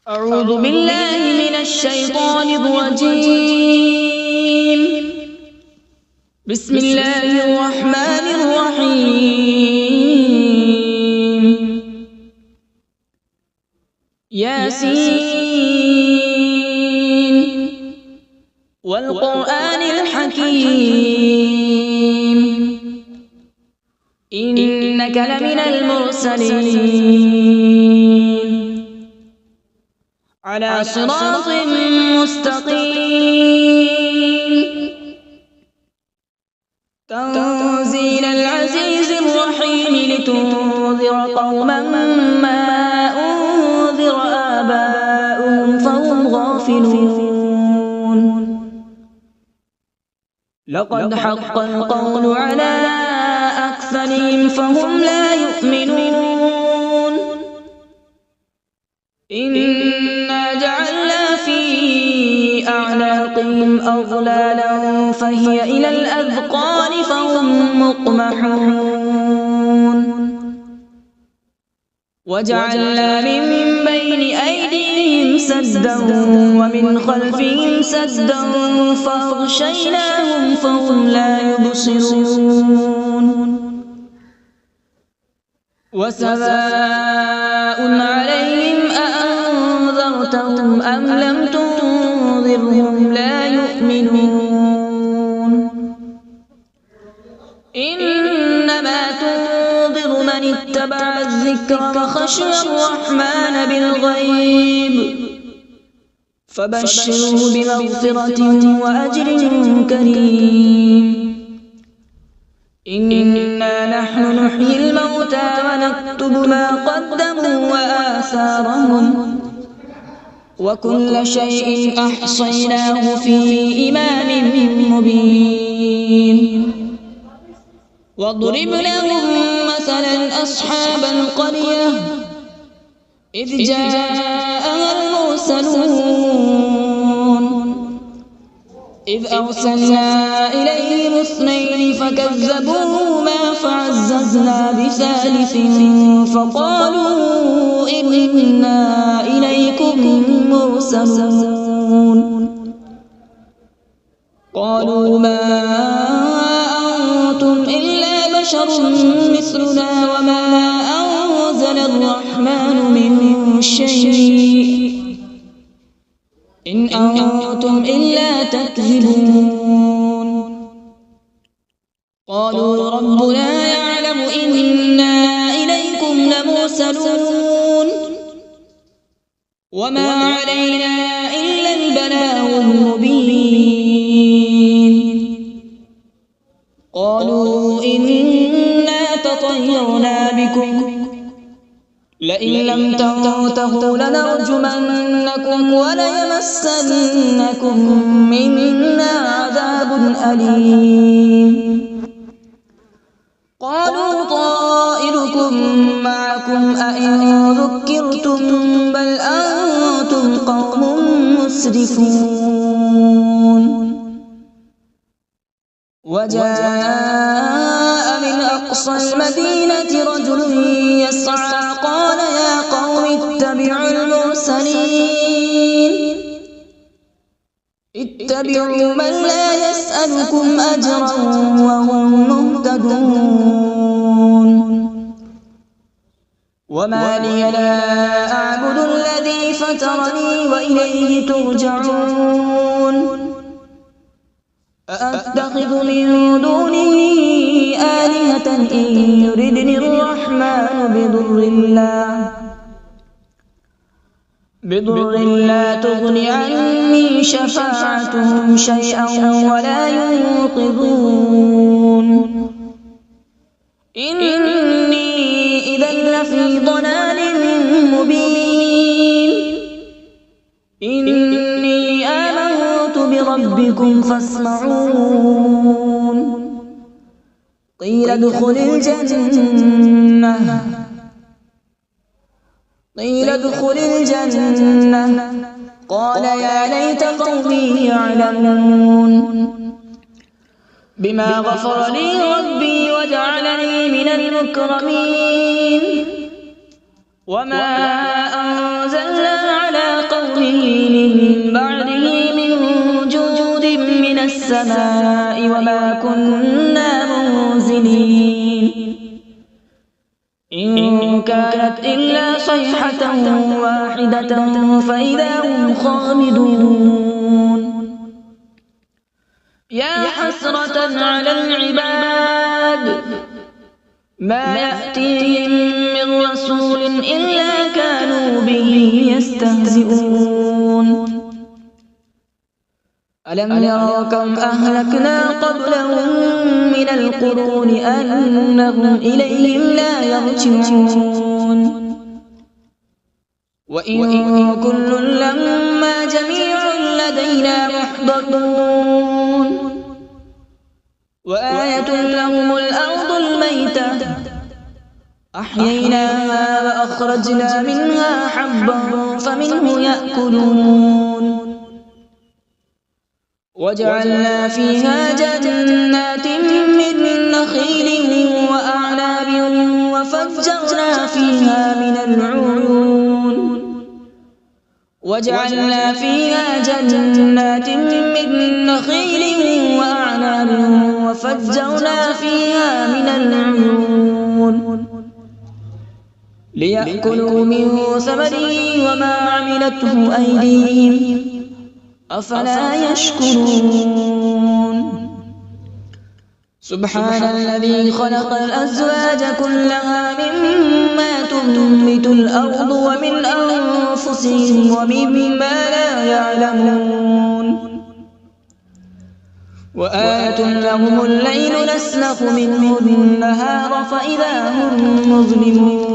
أعوذ بالله من الشيطان الرجيم. بسم الله الرحمن الرحيم. ياسين والقرآن الحكيم إنك لمن المرسلين على صراط مستقيم. تنزيل العزيز الرحيم لتنذر قوما ما أنذر آباؤهم فهم غافلون. لقد حق القول على أكثرهم فهم لا يؤمنون. إنا جعلنا في أعناقهم أغلالا فهي إلى الأذقان فهم مقمحون. وجعلنا من بين أيديهم سدا ومن خلفهم سدا فأغشيناهم فهم لا يبصرون. وسواء عليهم أأنذرتهم أم لم تنذرهم لا يؤمنون. إنما تنذر من اتبع الذكر وخشي الرحمن بالغيب فبشره بمغفرة وأجر كريم. إنا نحن نحيي الموتى ونكتب ما قدموا وآثارهم وكل شيء أحصيناه في إمام مبين. واضرب لهم مثلا أصحاب القرية إذ جاءها المرسلون إذ أرسلنا إليهم اثنين فكذبوهما فعززنا بثالث فقالوا إنا إليكم مرسلون. قالوا ما أنتم إلا بشر مثلنا وما أنزل الرحمن من شيء إن أنتم إلا تكذبون. قالوا ربنا يعلم إنا إليكم لمرسلون وما علينا إلا البلاغ المبين. قالوا إنا تطيرنا بكم لئن لم تنتهوا لنرجمنكم وليمسنكم منا عذاب أليم. قالوا طائركم معكم أئن ذكرتم بل أنتم قوم مسرفون. وجاء من أقصى المدينة رجل يسعى قال يا قوم اتبعوا المرسلين اتبعوا من لا يسألكم أجرا وهم مهتدون. وما لي لا أعبد الذي فطرني وإليه ترجعون. أأتخذ من دونه آلهة إن يردني الرحمن بضر لا تغن عني شفاعتهم شيئا ولا ينقذون. إني إذا لفي ضلال مبين. إني آمنت بربكم فاسمعون. قيل ادخل الجنة قال يا ليت قومي يعلمون. بما غفر لي ربي وجعلني من المكرمين. وما أنزلنا على قومه من بعده من جود من السماء وما كنا منزلين إن كانت إلا صيحة واحدة فإذا هم خامدون يا حسرة على العباد ما يأتيهم من رسول إلا كانوا به يستهزئون ألم يروا كم أهلكنا قبلهم من القرون أنهم إليهم لا يرجعون وإن كل لما جميع لدينا محضرون وآية لهم الأرض الميتة أحييناها وأخرجنا منها حبا فمنه يأكلون وجعلنا فيها جنات من نخيل وأعناب وفجرنا فيها من العيون وجعلنا فيها جنات من نخيل وأعناب وفجرنا فيها من العيون ليأكلوا من ثمره وما عملته أيديهم أفلا يشكرون سبحان الذي خلق الأزواج كلها مما تنبت الأرض ومن أنفسهم ومما لا يعلمون وآية لهم الليل نسلخ منه النهار فإذا هم مظلمون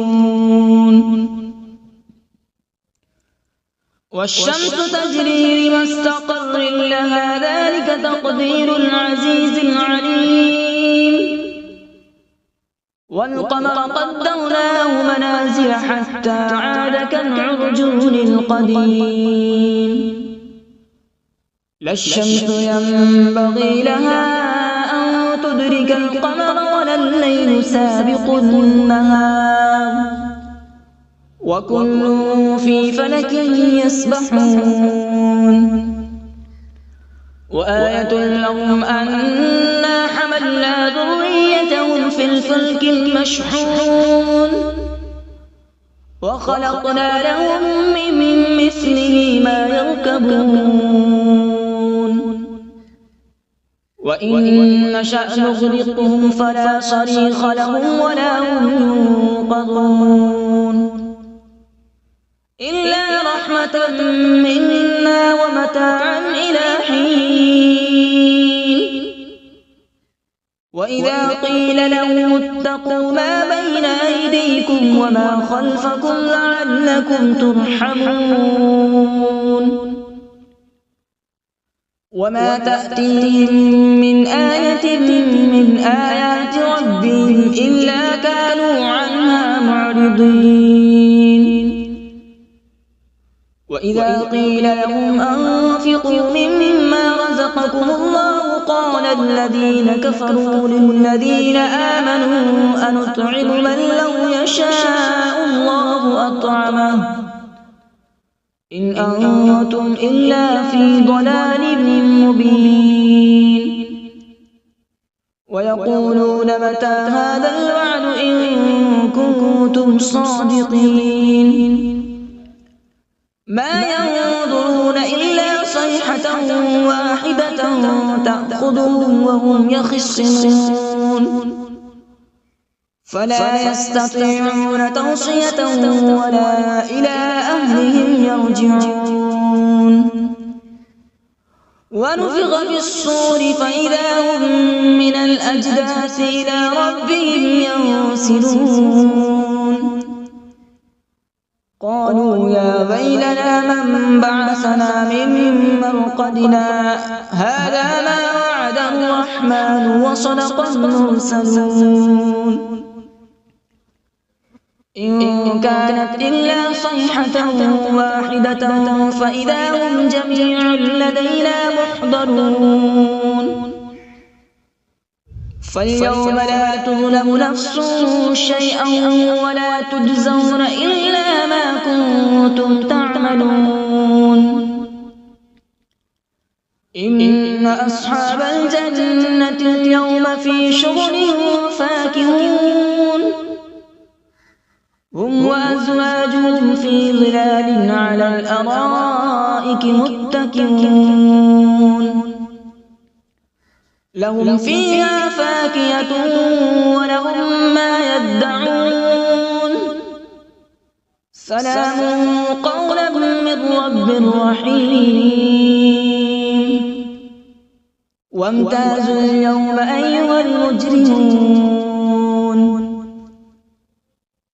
والشمس تجري لمستقر لها ذلك تقدير العزيز العليم والقمر قدرناه منازل حتى عاد كالعرجون القديم لا الشمس ينبغي لها أن تدرك القمر ولا الليل سابق النهار وكل في فلك يسبحون وآية لهم أنا حملنا ذريتهم في الفلك المشحون وخلقنا لهم من مثله ما يركبون وإن نشأ نغرقهم فلا صريخ لهم ولا هم ينقذون إلا رحمة منا ومتاعا إلى حين وإذا قيل لهم اتقوا ما بين أيديكم وما خلفكم لعلكم ترحمون وما تأتيهم من آية من آيات ربهم إلا كانوا عنها معرضين وإذا قيل لهم أنفقوا مما رزقكم الله قال الذين كفروا للذين آمنوا أنطعم من لو يشاء الله أطعمه إن أنتم إلا في ضلال مبين ويقولون متى هذا الوعد إن كنتم صادقين ما ينظرون إلا صيحة واحدة تأخذهم وهم يخصمون فلا يستطيعون توصية ولا إلى أهلهم يرجعون ونفخ في الصور فإذا هم من الأجداث إلى ربهم ينسلون قالوا يا ويلنا من بعثنا من مرقدنا هذا ما وعد الرحمن وصدق المرسلون إن كانت إلا صيحة واحدة فإذا هم جميع لدينا محضرون فاليوم لا تظلم نفس شيئا ولا تجزون إلا ما كنتم تعملون إن أصحاب الجنة اليوم في شغل فاكهون هم وأزواجهم في ظلال على الأرائك متكئون لهم فيها فاكهة ولهم ما يدعون سلام قولا من رب رحيم وامتازوا اليوم أيها المجرمون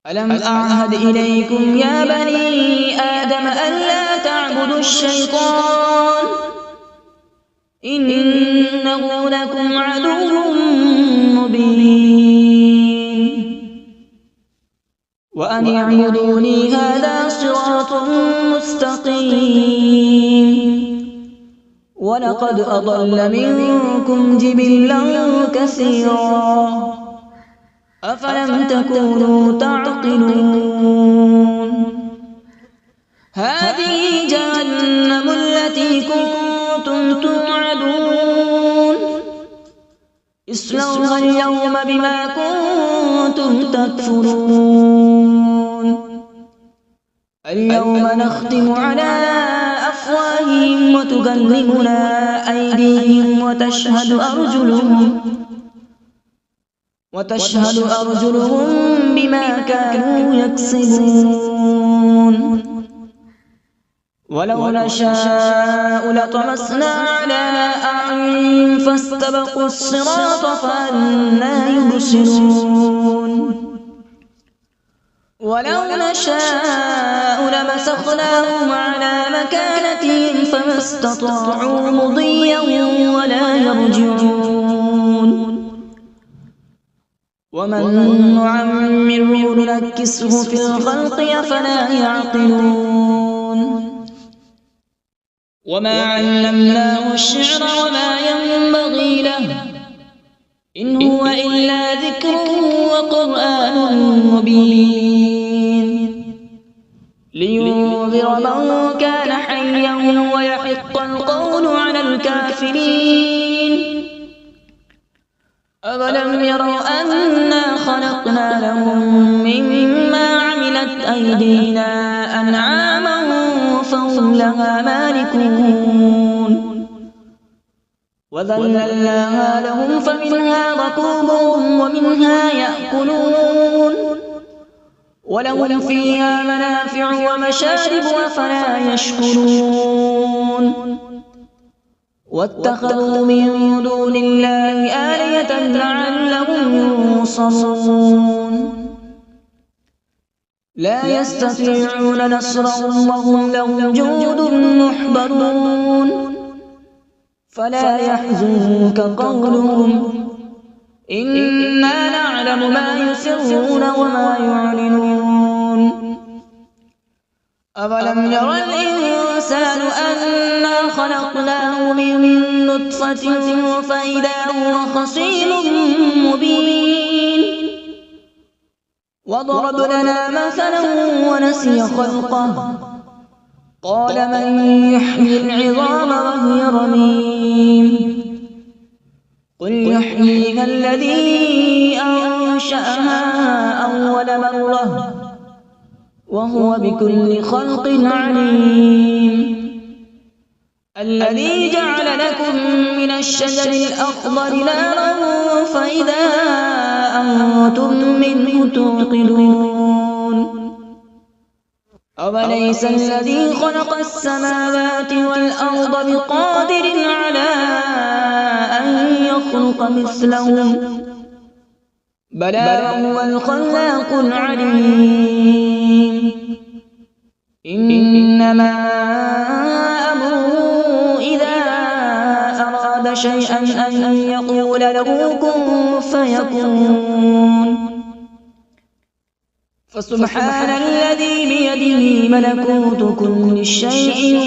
ألم أعهد إليكم يا بني آدم ألا تعبدوا الشيطان إنه لكم عدو مبين وأن اعبدوني هذا صراط مستقيم ولقد أضل منكم جبلا كثيرا أفلم تكونوا تعقلون هذه جهنم التي كنتم توعدون اصلوها اليوم بما كنتم تكفرون اليوم نختم على أفواههم وتكلمنا أيديهم وتشهد أرجلهم بما كانوا يكسبون ولو نشاء لطمسنا على أعينهم فاستبقوا الصراط فأنى يبصرون ولو نشاء لمسخناهم على مكانتهم فما استطاعوا مضيا ولا يرجعون ومن نعمره ننكسه في الخلق أفلا يعقلون وما علمناه الشعر وما ينبغي له إن هو إلا ذكر وقرآن مبين لينذر من كان حيا ويحق القول على الكافرين أولم يروا أنا خلقنا لهم مما عملت أيدينا أنعاما فهم لها مالكون وذللناها لهم فمنها ركوبهم ومنها يأكلون ولهم فيها منافع ومشارب أفلا يشكرون واتخذوا من دون الله آلهة لعلهم ينصرون لا يستطيعون نصرهم وهم لهم جند محضرون فلا يحزنك قولهم إنا نعلم ما يسرون وما يعلنون أولم ير الإنسان أنا خلقناه من نطفة فإذا هو خصيم مبين وضرب لنا مثلا ونسي خلقه قال من يحيي العظام وهي رميم قل يحييها الذي أنشأها أول مرة وهو بكل خلق عليم الذي جعل لكم من الشجر الأخضر نارا فإذا أنتم منه توقدون أوليس الذي خلق السماوات والأرض بقادر على أن يخلق مثلهم بلى هو الخلاق العليم إنما أمره إذا أراد شيئا أن يقول له كن فيكون فسبحان الذي بيده ملكوت كل شيء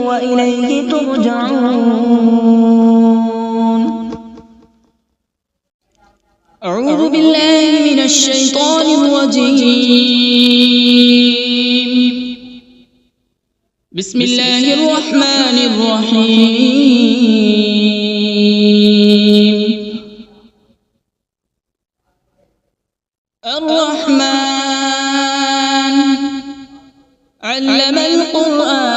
وإليه ترجعون أعوذ بالله من الشيطان الرجيم بسم الله الرحمن الرحيم. الرحمن علم القرآن،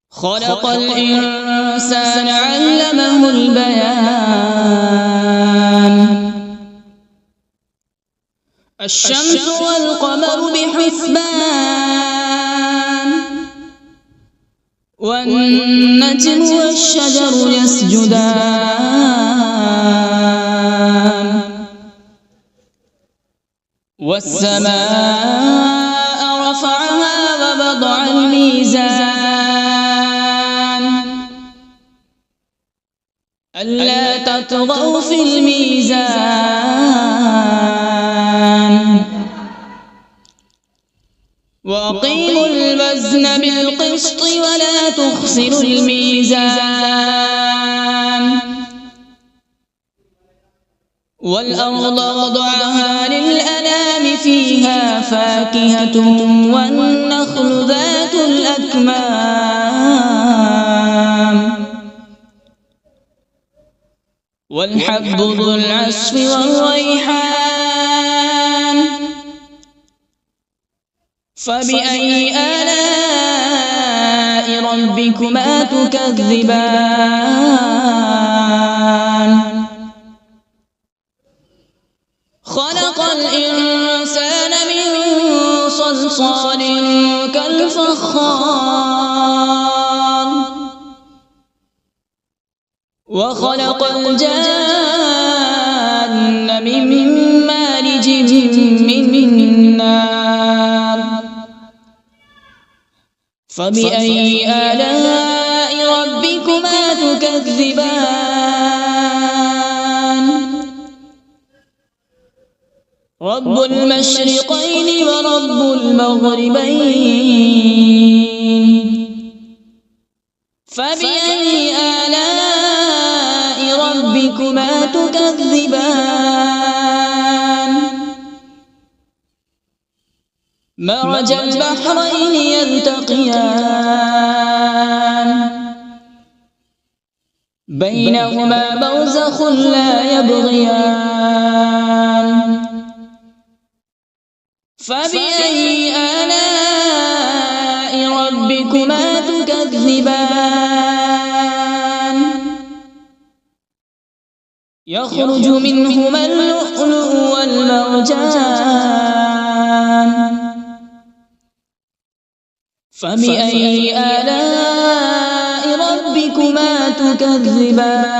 خلق الإنسان علمه البيان. الشمس والقمر بحسبان، والنجم والشجر يسجدان. والسماء رفعها ووضع الميزان، ألا تطغوا في الميزان. وأقيموا الوزن بالقسط ولا تخسروا الميزان. والأرض وضعها للأنام، فيها فاكهة والنخل ذات الأكمام، والحب ذو العصف والريحان. فبأي آلاء ربكما تكذبان؟ خلق الإنسان من صلصال كالفخار، وخلق الجان من مارج من نار. فبأي آلاء ربكما تكذبان؟ رب المشرقين ورب المغربين. فبأي آلاء ربكما تكذبان؟ مرج البحرين يلتقيان، بينهما برزخ لا يبغيان. فبأي آلاء ربكما تكذبان؟ يخرج منهما اللؤلؤ والمرجان. فبأي آلاء ربكما تكذبان؟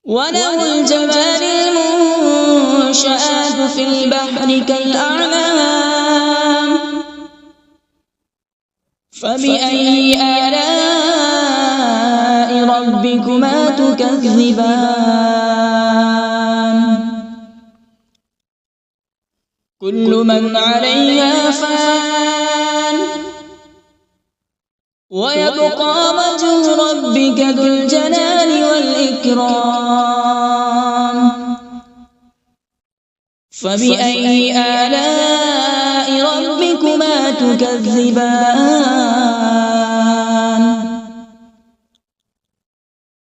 وله الجوار المنشآت في البحر كالأعلام. فبأي آلاء ربكما تكذبان؟ كل من عليها فان، ويبقى وجه ربك ذو الجلال والإكرام. فبأي آلاء ربكما تكذبان؟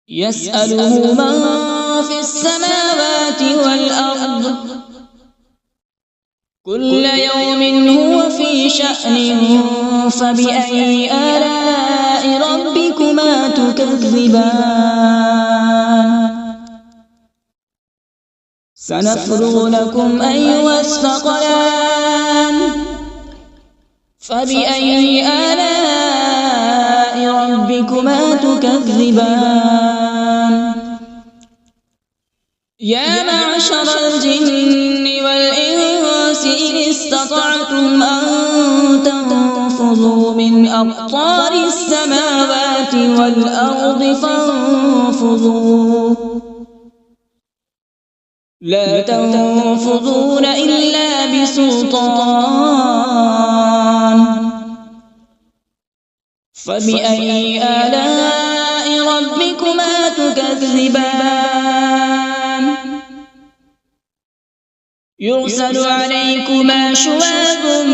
يسأله من في السماوات والأرض، كل يوم هو في شأن. فبأي آلاء ربكما تكذبان؟ سنفرغ لكم أيها الثقلان. فبأي آلاء ربكما تكذبان؟ يا معشر الجن والإنس إن استطعتم أن تنفذوا من أقطار السماوات والأرض فانفذوا، لا تنفذون إلا بسلطان. فبأي آلاء ربكما تكذبان؟ يرسل عليكما شواظ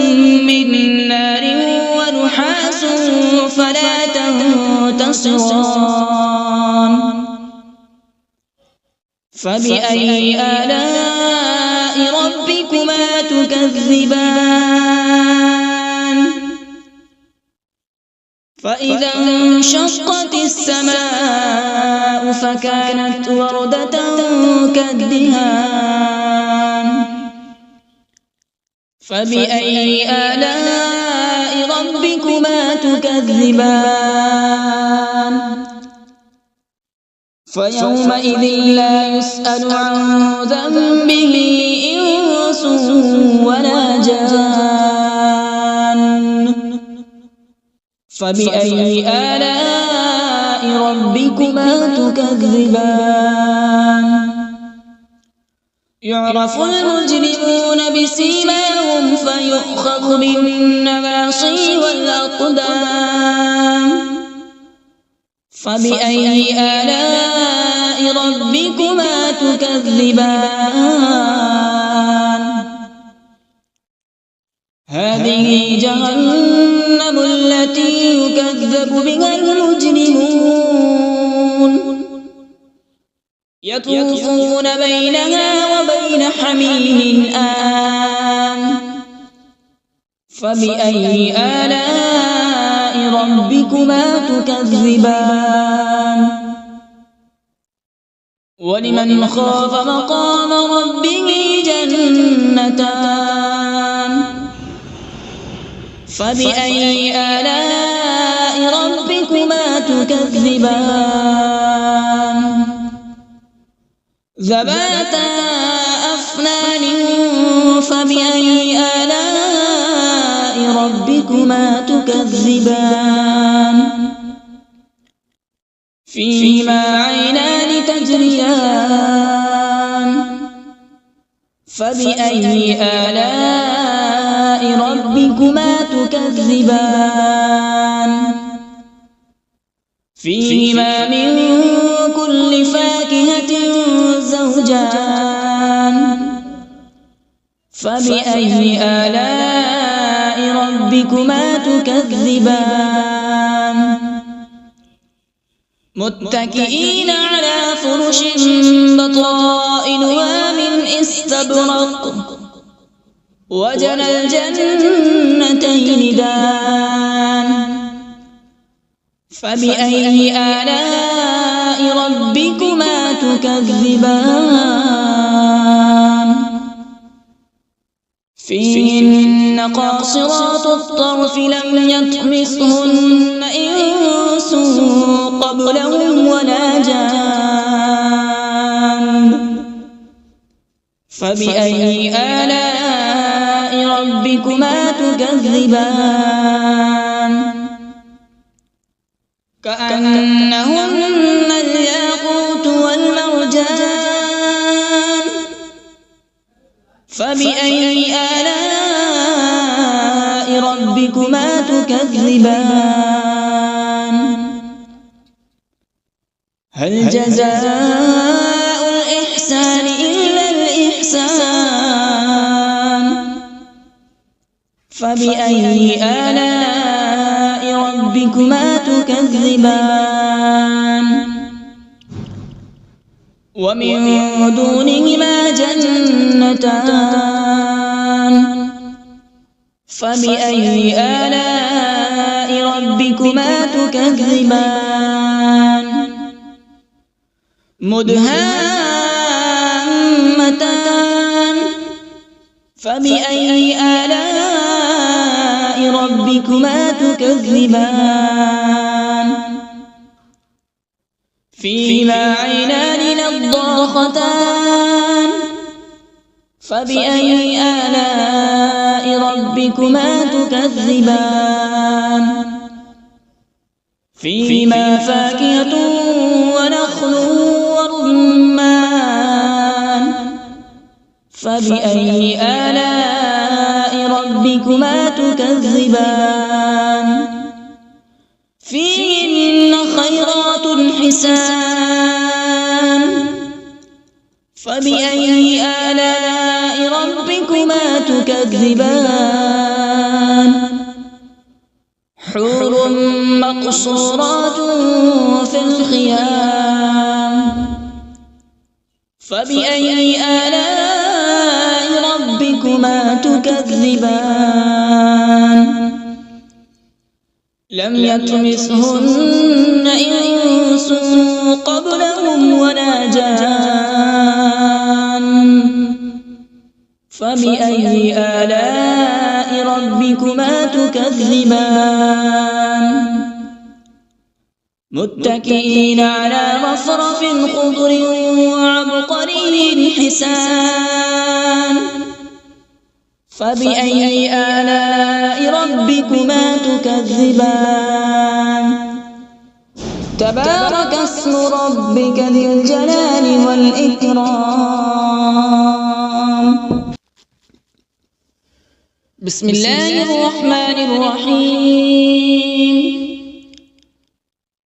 من نار ونحاس فلا تنتصران فبأي آلاء ربكما تكذبان فإذا انشقت السماء فكانت وردة كالدهان فبأي آلاء ربكما تكذبان فيومئذ لا يسأل عن ذنبه إنس ولا جان فبأي آلاء ربكما تكذبان يعرف المجرمون بسيماهم فيؤخذ بالنواصي والأقدام فبأي آلاء ربكما تكذبان هذه جهنم التي يكذب بها المجرمون يطوفون بينها وبين حميم آن فبأي آلاء ربكما تكذبان ولمن خاف مقام ربه جنتان فبأي آلاء ربكما تكذبان ذواتا أفنان فبأي آلاء ربكما تكذبان فيهما عينان تجريان فبأي آلاء ربكما تكذبان فيهما من كل فاكهة زوجان فبأي آلاء ربكما تكذبان متكئين على فرش بطائنها من استبرق وجنى الجنتين دان فبأي آلاء ربكما تكذبان فيهن قاصرات الطرف لم يطمثهن إنس قبلهم ولا جان فبأي آلاء ربكما تكذبان كأنهن الياقوت والمرجان فبأي آلاء ربكما تكذبان هل جزاء الإحسان إلا الإحسان فبأي آلاء ربكما تكذبان ومن دونهما جنتان فبأي آلاء ربكما تكذبان مدهامتان فبأي آلاء ربكما تكذبان فيهما عينان نضاختان فبأي آلاء ربكما تكذبان فيهما فاكهة ونخل ورمان فبأي آلاء ربكما تكذبان فيهن خيرات حسان فبأي آلاء ربكما تكذبان حور مقصورات في الخيام فبأي آلاء ربكما تكذبان لم يطمثهن إنس قبلهم ولا جان فبأي آلاء ربكما تكذبان متكئين على رفرف خضر وعبقري حسان فبأي آلاء ربكما تكذبان تبارك اسم ربك ذي الجلال والإكرام بسم الله الرحمن الرحيم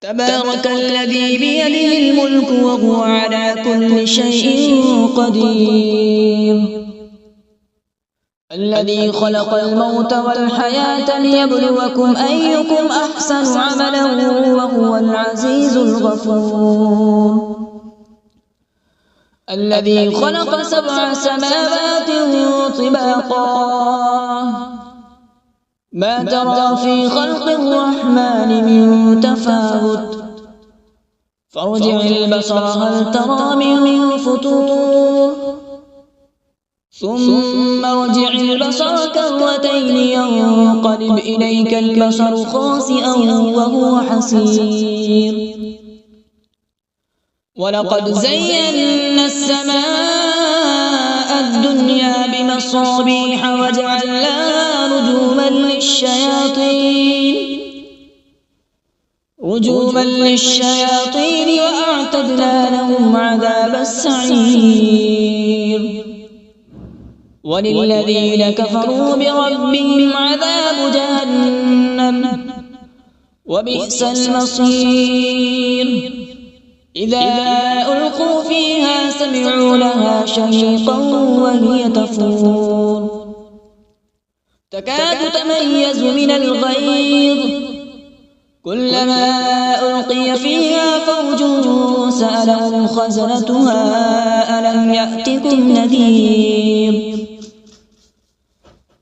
تبارك الذي بيده الملك وهو على كل شيء قدير الذي خلق الموت والحياة ليبلوكم أيكم أحسن عملا وهو العزيز الغفور الذي خلق 7 سماوات طباقا ما ترى في خلق الرحمن من تفاوت فارجع البصر هل ترى من فطور ثم ارجع البصر كرتين ينقلب إليك البصر خاسئا وهو حسير ولقد زينا السماء الدنيا بمصابيح وجعلناها رجوما للشياطين وأعتدنا لهم عذاب السعير وللذين كفروا بربهم عذاب جهنم وبئس المصير إذا ألقوا فيها سمعوا لها شهيقا وهي تفور تكاد تميز من الغيظ كلما ألقي فيها فوج سألهم خزنتها ألم يأتكم نذير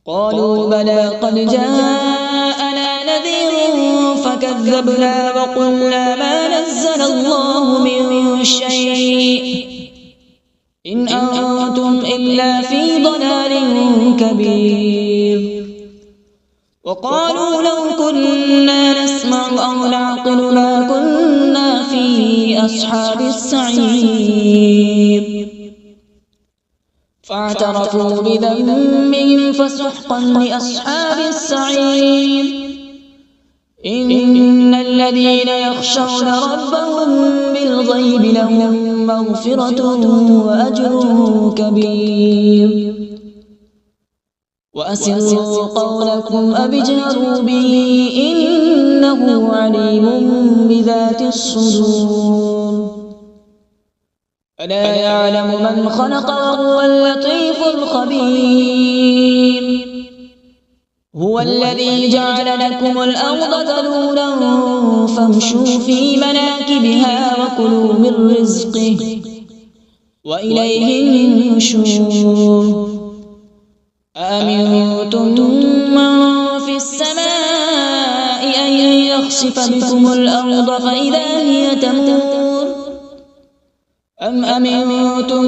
قالوا بلى قد جاءنا نذير فكذبنا وقلنا ما نزل الله من شيء إن أنتم إلا في ضلال كبير وقالوا لو كنا نسمع أو نعقل ما كنا في أصحاب السعير فاعترفوا بذنبهم فسحقا لأصحاب السعير إن الذين يخشون ربهم بالغيب لهم مغفرة وأجر كبير وأسروا قولكم أو اجهروا به إنه عليم بذات الصدور ألا يعلم من خلق وهو اللطيف الخبير هو الذي جعل لكم الأرض ذلولا فامشوا في مناكبها وكلوا من رزقه وإليه النشور أأمنتم من في السماء أن يخسف بكم الأرض فإذا هي تمور أم أمنتم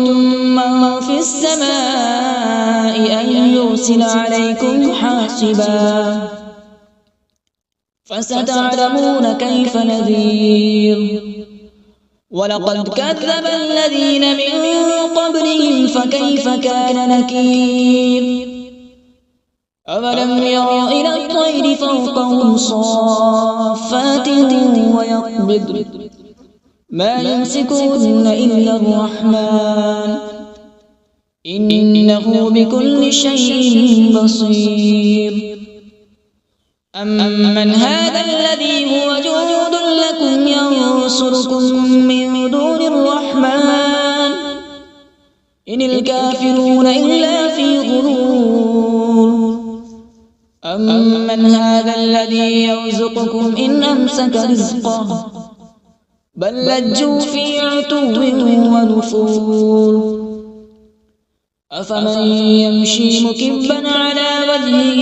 من في السماء أن يرسل عليكم حاصبا فستعلمون كيف نذير ولقد كذب الذين من قبلهم فكيف كان نكير أولم يروا إلى الطير فوقهم صافات ويقبض ما يمسكون إلا الرحمن إنه بكل شيء بصير أمن هذا الذي هو جند لكم ينصركم من دون الرحمن إن الكافرون إلا في غرور أمن هذا الذي يرزقكم إن أمسك رزقه بل لجوا في عتو ونفور أفمن يمشي مكبا على وجهه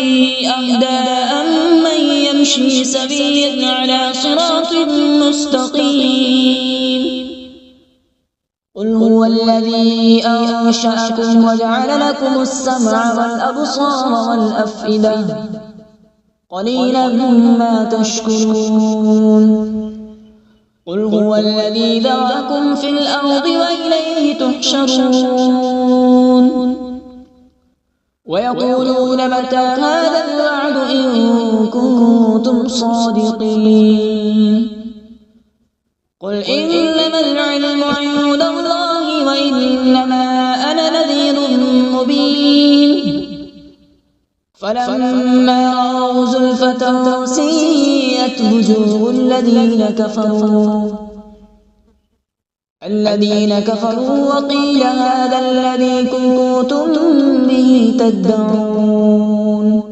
أهدى أمن يمشي سويا على صراط مستقيم قل هو الذي أنشأكم وجعل لكم السمع والأبصار والأفئدة قليلا ما تشكرون قل هو الذي ذرأكم في الأرض وإليه تحشرون ويقولون متى هذا الوعد إن كنتم صادقين قل إنما العلم عند الله وإنما أنا نذير مبين فلما رأوا زلفة سيئت وجوه الذين كفروا وقيل هذا الذي كنتم به تدعون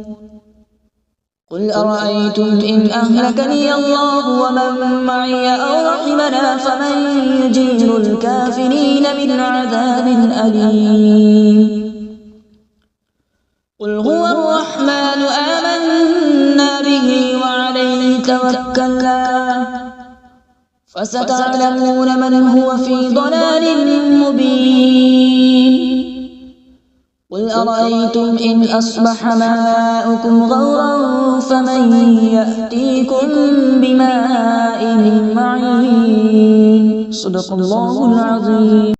قل أرأيتم إن أهلكني الله ومن معي أو رحمنا فمن يجير الكافرين من عذاب أليم قل هو الرحمن آمنا به وعليه توكلنا فستعلمون من هو في ضلال مبين قل أرأيتم إن أصبح ماؤكم غورا فمن يأتيكم بماء معين صدق الله العظيم.